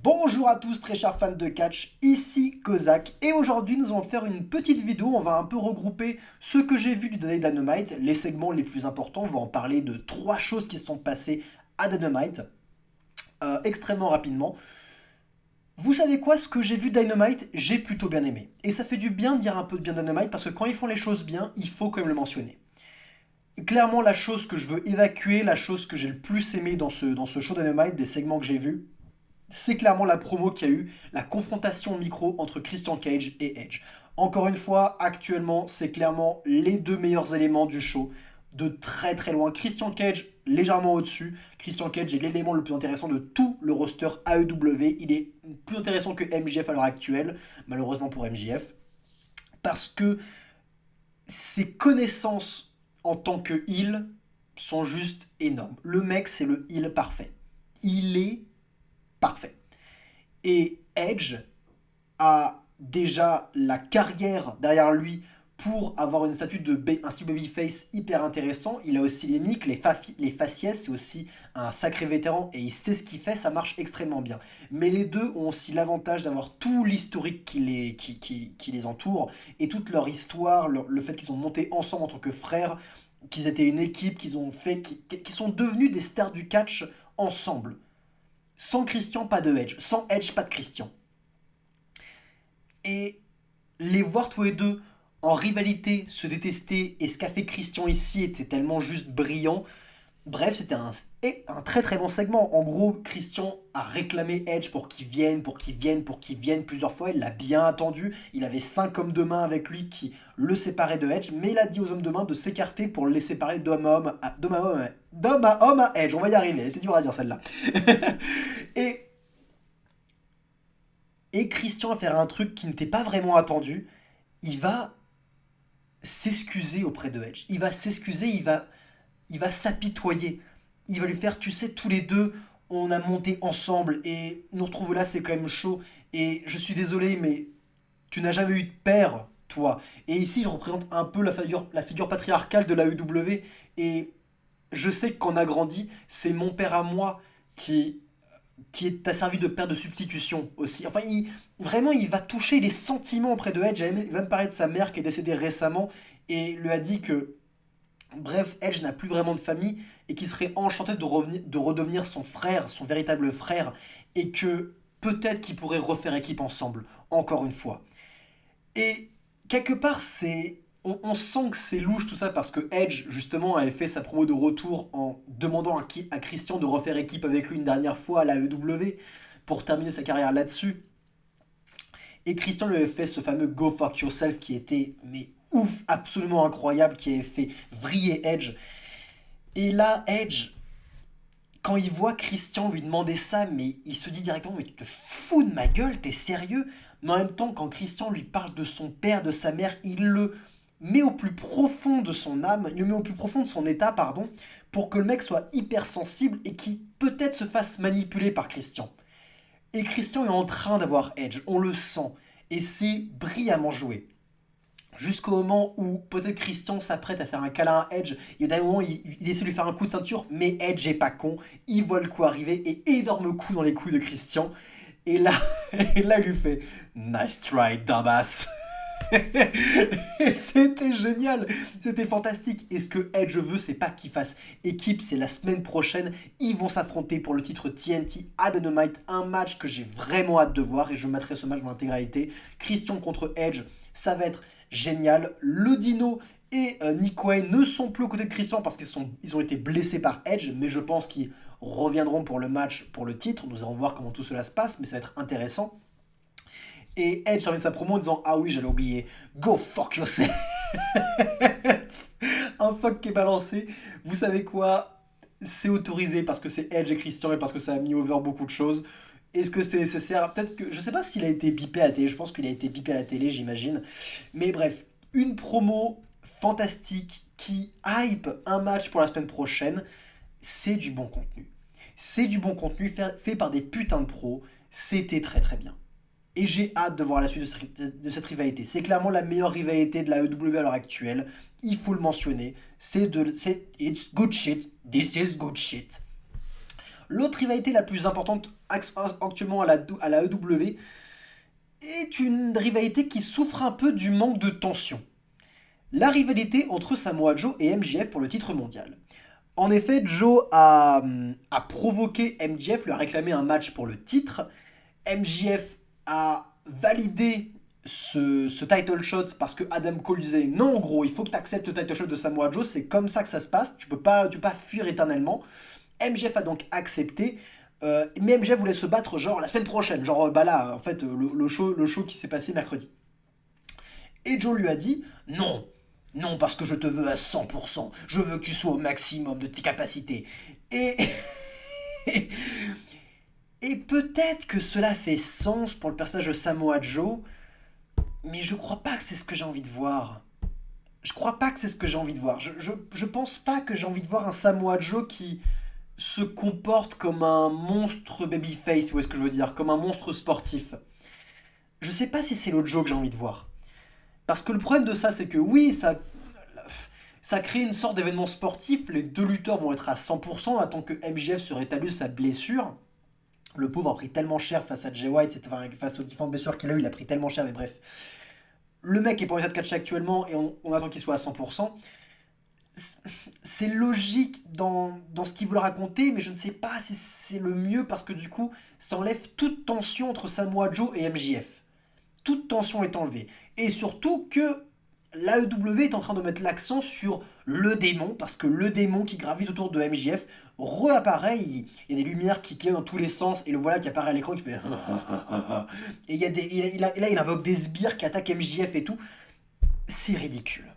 Bonjour à tous très chers fans de catch, ici Kozak et aujourd'hui nous allons faire une petite vidéo, on va un peu regrouper ce que j'ai vu du Day Dynamite, les segments les plus importants, on va en parler de 3 choses qui se sont passées à Dynamite extrêmement rapidement. Vous savez quoi, ce que j'ai vu de Dynamite, j'ai plutôt bien aimé. Et ça fait du bien de dire un peu de bien de Dynamite parce que quand ils font les choses bien, il faut quand même le mentionner. Clairement la chose que je veux évacuer, la chose que j'ai le plus aimé dans ce show Dynamite, des segments que j'ai vus, c'est clairement la promo qu'il y a eu, la confrontation micro entre Christian Cage et Edge. Encore une fois, actuellement, c'est clairement les deux meilleurs éléments du show, de très très loin. Christian Cage légèrement au-dessus. Christian Cage est l'élément le plus intéressant de tout le roster AEW. Il est plus intéressant que MJF à l'heure actuelle, malheureusement pour MJF, parce que ses connaissances en tant que heel sont juste énormes. Le mec, c'est le heel parfait. Il est parfait. Et Edge a déjà la carrière derrière lui pour avoir une statue un style babyface hyper intéressant. Il a aussi les mics, les faciès, c'est aussi un sacré vétéran et il sait ce qu'il fait, ça marche extrêmement bien. Mais les deux ont aussi l'avantage d'avoir tout l'historique qui les entoure et toute leur histoire, le fait qu'ils ont monté ensemble en tant que frères, qu'ils étaient une équipe, qu'ils sont devenus des stars du catch ensemble. Sans Christian, pas de Edge. Sans Edge, pas de Christian. Et les voir tous les deux en rivalité, se détester, et ce qu'a fait Christian ici était tellement juste brillant. Bref, c'était un très très bon segment. En gros, Christian a réclamé Edge pour qu'il vienne, plusieurs fois. Il l'a bien attendu. Il avait 5 hommes de main avec lui qui le séparaient de Edge, mais il a dit aux hommes de main de s'écarter pour les séparer d'homme à homme à Edge. On va y arriver, elle était dure à dire celle-là. et, et Christian va faire un truc qui n'était pas vraiment attendu. Il va s'excuser auprès de Edge. Il va s'excuser, il va s'apitoyer. Il va lui faire, tu sais, tous les deux, on a monté ensemble et nous retrouver là, c'est quand même chaud. Et je suis désolé, mais tu n'as jamais eu de père, toi. Et ici, il représente un peu la figure patriarcale de la UW. Et je sais que quand on a grandi, c'est mon père à moi qui t'a servi de père de substitution aussi. Enfin, vraiment, il va toucher les sentiments auprès de Edge. Il va me parler de sa mère qui est décédée récemment et lui a dit que, bref, Edge n'a plus vraiment de famille et qu'il serait enchanté de redevenir son frère, son véritable frère, et que peut-être qu'ils pourraient refaire équipe ensemble, encore une fois. Et quelque part, on sent que c'est louche tout ça parce que Edge, justement, avait fait sa promo de retour en demandant à Christian de refaire équipe avec lui une dernière fois à la EW pour terminer sa carrière là-dessus. Et Christian lui avait fait ce fameux Go Fuck Yourself qui était, mais ouf, absolument incroyable, qui avait fait vriller Edge. Et là, Edge, quand il voit Christian lui demander ça, mais il se dit directement, mais tu te fous de ma gueule, t'es sérieux? Mais en même temps, quand Christian lui parle de son père, de sa mère, il le met au plus profond de son âme, il le met au plus profond de son état, pardon, pour que le mec soit hyper sensible et qui peut-être se fasse manipuler par Christian. Et Christian est en train d'avoir Edge, on le sent, et c'est brillamment joué. Jusqu'au moment où peut-être Christian s'apprête à faire un câlin à Edge, et d'un moment il essaie de lui faire un coup de ceinture, mais Edge est pas con, il voit le coup arriver, et énorme coup dans les couilles de Christian, et là, et là il lui fait Nice try, dumbass. Et c'était génial, c'était fantastique. Et ce que Edge veut, c'est pas qu'il fasse équipe, c'est la semaine prochaine. Ils vont s'affronter pour le titre TNT à Dynamite, un match que j'ai vraiment hâte de voir et je mettrai ce match dans l'intégralité. Christian contre Edge, ça va être génial. Le Dino et Nick Wayne ne sont plus aux côtés de Christian parce qu'ils ont été blessés par Edge, mais je pense qu'ils reviendront pour le match, pour le titre. Nous allons voir comment tout cela se passe, mais ça va être intéressant. Et Edge termine sa promo en disant ah oui, j'allais oublier, go fuck yourself. Un fuck qui est balancé. Vous savez quoi? C'est autorisé parce que c'est Edge et Christian et parce que ça a mis over beaucoup de choses. Est-ce que c'est nécessaire? Peut-être que. Je sais pas s'il a été bipé à la télé. Je pense qu'il a été bipé à la télé, j'imagine. Mais bref, une promo fantastique qui hype un match pour la semaine prochaine. C'est du bon contenu. C'est du bon contenu fait par des putains de pros. C'était très très bien. Et j'ai hâte de voir la suite de cette rivalité. C'est clairement la meilleure rivalité de la EW à l'heure actuelle. Il faut le mentionner. It's good shit. This is good shit. L'autre rivalité la plus importante actuellement à la EW est une rivalité qui souffre un peu du manque de tension. La rivalité entre Samoa Joe et MJF pour le titre mondial. En effet, a provoqué MJF, lui a réclamé un match pour le titre. MJF a validé ce title shot parce que Adam Cole disait non, gros, il faut que tu acceptes le title shot de Samoa Joe, c'est comme ça que ça se passe, tu peux pas fuir éternellement. MJF a donc accepté, mais MJF voulait se battre genre la semaine prochaine, genre bah là, en fait, le show qui s'est passé mercredi. Et Joe lui a dit non, non, parce que je te veux à 100%, je veux que tu sois au maximum de tes capacités. Et. Et peut-être que cela fait sens pour le personnage de Samoa Joe, mais je crois pas que c'est ce que j'ai envie de voir. Je crois pas que c'est ce que j'ai envie de voir. Je pense pas que j'ai envie de voir un Samoa Joe qui se comporte comme un monstre babyface, vous voyez ce que je veux dire, comme un monstre sportif. Je sais pas si c'est le Joe que j'ai envie de voir. Parce que le problème de ça, c'est que oui, ça crée une sorte d'événement sportif, les deux lutteurs vont être à 100%, attend que MJF se rétablisse sa blessure. Le pauvre a pris tellement cher face à Jay White, enfin, face aux différentes blessures qu'il a eu, il a pris tellement cher, mais bref. Le mec est pas en état de catch actuellement et on attend qu'il soit à 100%. C'est logique dans ce qu'il veut raconter, mais je ne sais pas si c'est le mieux parce que du coup, ça enlève toute tension entre Samoa Joe et MJF. Toute tension est enlevée. Et surtout que l'AEW est en train de mettre l'accent sur le démon, parce que le démon qui gravite autour de MJF réapparaît, il y a des lumières qui clignotent dans tous les sens, et le voilà qui apparaît à l'écran qui fait et il invoque des sbires qui attaquent MJF et tout. C'est ridicule.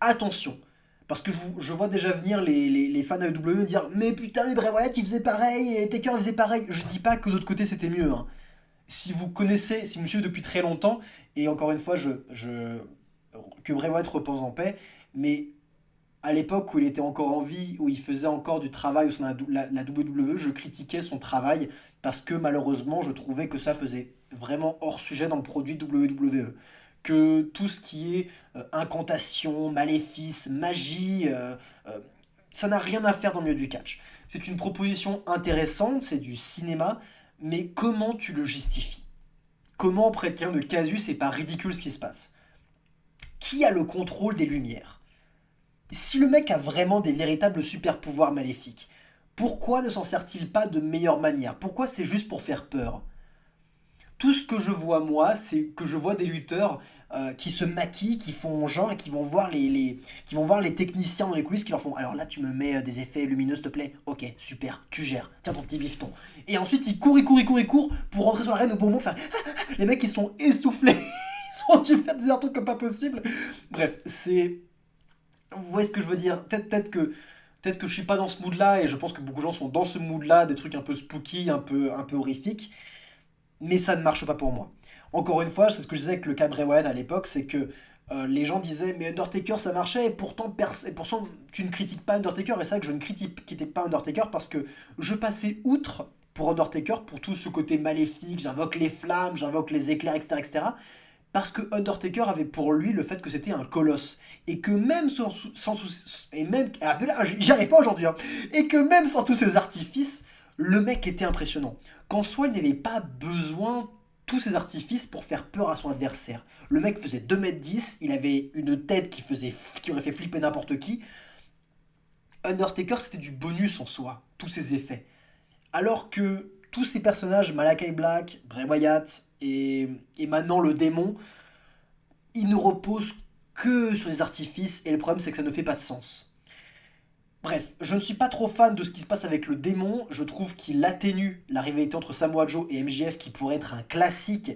Attention, parce que je vois déjà venir les fans AEW me dire mais putain, mais Bray Wyatt il faisait pareil, et Taker il faisait pareil. Je dis pas que de l'autre côté c'était mieux, hein. Si vous connaissez, si vous me suivez depuis très longtemps, et encore une fois, que Bray Wyatt repose en paix, mais à l'époque où il était encore en vie, où il faisait encore du travail au sein de la WWE, je critiquais son travail parce que malheureusement, je trouvais que ça faisait vraiment hors sujet dans le produit WWE. Que tout ce qui est incantation, maléfice, magie, ça n'a rien à faire dans le milieu du catch. C'est une proposition intéressante, c'est du cinéma, mais comment tu le justifies? Comment auprès de quelqu'un de casus, c'est pas ridicule ce qui se passe? Qui a le contrôle des lumières? Si le mec a vraiment des véritables super pouvoirs maléfiques, pourquoi ne s'en sert-il pas de meilleure manière? Pourquoi c'est juste pour faire peur? Tout ce que je vois moi, c'est que je vois des lutteurs qui se maquillent, qui font genre et qui vont voir qui vont voir les techniciens dans les coulisses qui leur font alors là tu me mets des effets lumineux s'il te plaît, ok super, tu gères, tiens ton petit bifton. Et ensuite ils courent pour rentrer sur l'arène au bon moment, faire les mecs ils sont essoufflés, ils sont dû faire des trucs comme pas possible. Bref, c'est... Vous voyez ce que je veux dire? Peut-être que je suis pas dans ce mood là et je pense que beaucoup de gens sont dans ce mood là, des trucs un peu spooky, un peu horrifiques, mais ça ne marche pas pour moi. Encore une fois, c'est ce que je disais avec le cas Bray Wyatt à l'époque, c'est que les gens disaient mais Undertaker ça marchait et pourtant tu ne critiques pas Undertaker, et c'est vrai que je ne critiquais pas Undertaker parce que je passais outre pour Undertaker pour tout ce côté maléfique, j'invoque les flammes, j'invoque les éclairs, etc., etc., parce que Undertaker avait pour lui le fait que c'était un colosse et que même sans et même ah, ben là, j'y arrive pas aujourd'hui, hein, et que même sans tous ces artifices, le mec était impressionnant. Qu'en soi, il n'avait pas besoin tous ces artifices pour faire peur à son adversaire. Le mec faisait 2,10 m, il avait une tête qui aurait fait flipper n'importe qui. Undertaker, c'était du bonus en soi, tous ces effets. Alors que tous ces personnages, Malakai Black, Bray Wyatt et maintenant le démon, ils ne reposent que sur des artifices et le problème c'est que ça ne fait pas de sens. Bref, je ne suis pas trop fan de ce qui se passe avec le démon, je trouve qu'il atténue la rivalité entre Samoa Joe et MJF qui pourrait être un classique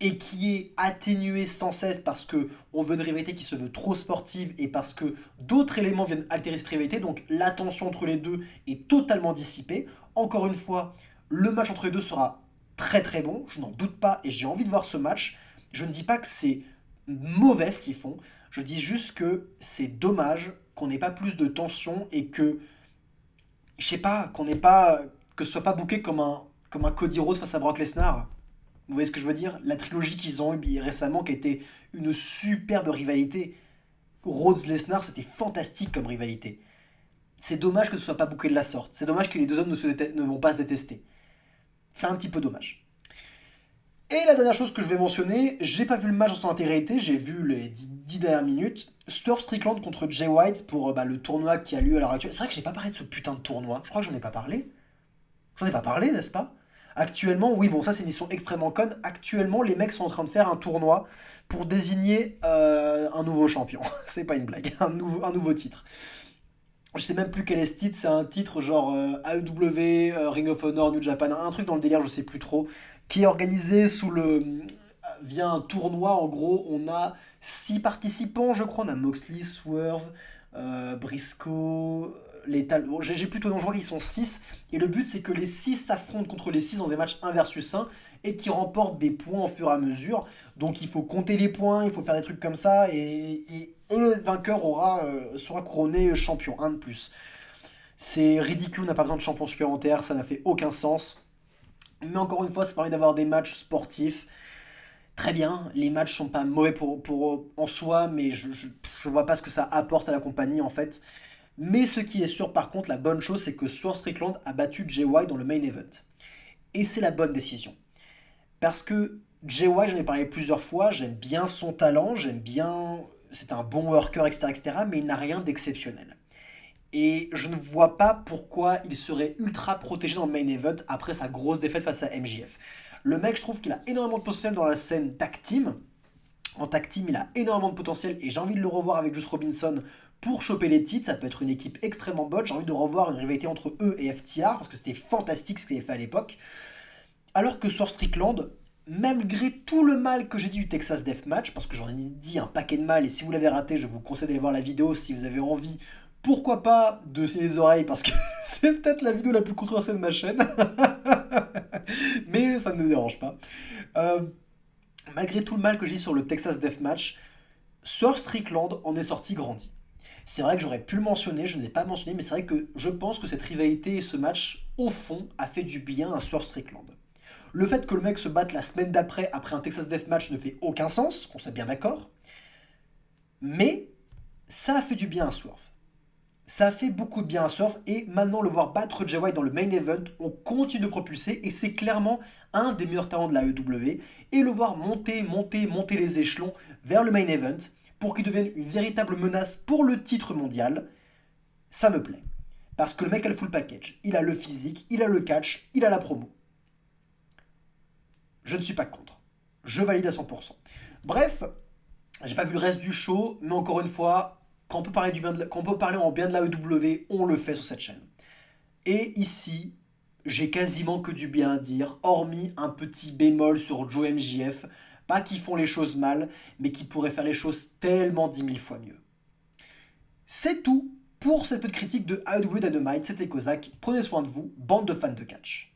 et qui est atténué sans cesse parce que on veut une rivalité qui se veut trop sportive et parce que d'autres éléments viennent altérer cette rivalité, donc la tension entre les deux est totalement dissipée. Encore une fois, le match entre les deux sera très très bon, je n'en doute pas et j'ai envie de voir ce match. Je ne dis pas que c'est mauvais ce qu'ils font, je dis juste que c'est dommage qu'on n'ait pas plus de tension et que, je sais pas, que ce soit pas booké comme un Cody Rhodes face à Brock Lesnar. Vous voyez ce que je veux dire? La trilogie qu'ils ont eue récemment, qui a été une superbe rivalité. Rhodes-Lesnar, c'était fantastique comme rivalité. C'est dommage que ce soit pas bouclé de la sorte. C'est dommage que les deux hommes ne vont pas se détester. C'est un petit peu dommage. Et la dernière chose que je vais mentionner, j'ai pas vu le match en son intégralité, j'ai vu les 10 dernières minutes. Swerve Strickland contre Jay White pour le tournoi qui a lieu à l'heure actuelle. C'est vrai que j'ai pas parlé de ce putain de tournoi. Je crois que j'en ai pas parlé. J'en ai pas parlé, n'est-ce pas? Actuellement, oui, bon, ça c'est une édition extrêmement conne. Actuellement, les mecs sont en train de faire un tournoi pour désigner un nouveau champion. C'est pas une blague, un nouveau titre. Je sais même plus quel est ce titre, c'est un titre genre AEW, Ring of Honor, New Japan, un truc dans le délire, je sais plus trop, qui est organisé via un tournoi. En gros, on a 6 participants, je crois. On a Moxley, Swerve, Briscoe, Lethal. Bon, j'ai plutôt non, je crois qu'ils sont 6. Et le but, c'est que les 6 s'affrontent contre les 6 dans des matchs 1 versus 1 et qui remportent des points au fur et à mesure. Donc il faut compter les points, il faut faire des trucs comme ça. Et le vainqueur sera couronné champion, un de plus. C'est ridicule, on n'a pas besoin de champion supplémentaire, ça n'a fait aucun sens. Mais encore une fois, ça permet d'avoir des matchs sportifs. Très bien, les matchs sont pas mauvais en soi, mais je vois pas ce que ça apporte à la compagnie en fait. Mais ce qui est sûr par contre, la bonne chose, c'est que Swerve Strickland a battu Jay White dans le main event. Et c'est la bonne décision. Parce que Jay White, j'en ai parlé plusieurs fois, j'aime bien son talent, j'aime bien... C'est un bon worker, etc., etc., mais il n'a rien d'exceptionnel. Et je ne vois pas pourquoi il serait ultra protégé dans le main event après sa grosse défaite face à MJF. Le mec, je trouve qu'il a énormément de potentiel dans la scène tag team. En tag team, il a énormément de potentiel et j'ai envie de le revoir avec Juice Robinson pour choper les titres. Ça peut être une équipe extrêmement bonne. J'ai envie de revoir une rivalité entre eux et FTR parce que c'était fantastique ce qu'il avait fait à l'époque. Alors que Swerve Strickland, malgré tout le mal que j'ai dit du Texas Deathmatch, parce que j'en ai dit un paquet de mal, et si vous l'avez raté, je vous conseille d'aller voir la vidéo si vous avez envie. Pourquoi pas de saigner les oreilles, parce que c'est peut-être la vidéo la plus controversée de ma chaîne. Mais ça ne me dérange pas. Euh, Malgré tout le mal que j'ai dit sur le Texas Deathmatch, Swerve Strickland en est sorti grandi. C'est vrai que j'aurais pu le mentionner, je ne l'ai pas mentionné, mais c'est vrai que je pense que cette rivalité et ce match, au fond, a fait du bien à Swerve Strickland. Le fait que le mec se batte la semaine d'après, après un Texas Deathmatch, ne fait aucun sens, qu'on soit bien d'accord. Mais ça a fait du bien à Swerve. Ça a fait beaucoup de bien à Swerve, et maintenant le voir battre Jay White dans le main event, on continue de propulser, et c'est clairement un des meilleurs talents de la AEW, et le voir monter les échelons vers le main event, pour qu'il devienne une véritable menace pour le titre mondial, ça me plaît. Parce que le mec a le full package. Il a le physique, il a le catch, il a la promo. Je ne suis pas contre. Je valide à 100%. Bref, j'ai pas vu le reste du show, mais encore une fois, quand on peut parler, quand on peut parler en bien de la AEW, on le fait sur cette chaîne. Et ici, j'ai quasiment que du bien à dire, hormis un petit bémol sur Joe MJF, pas qu'ils font les choses mal, mais qui pourraient faire les choses tellement 10 000 fois mieux. C'est tout pour cette petite critique de AEW Dynamite, c'était Kozak, prenez soin de vous, bande de fans de catch.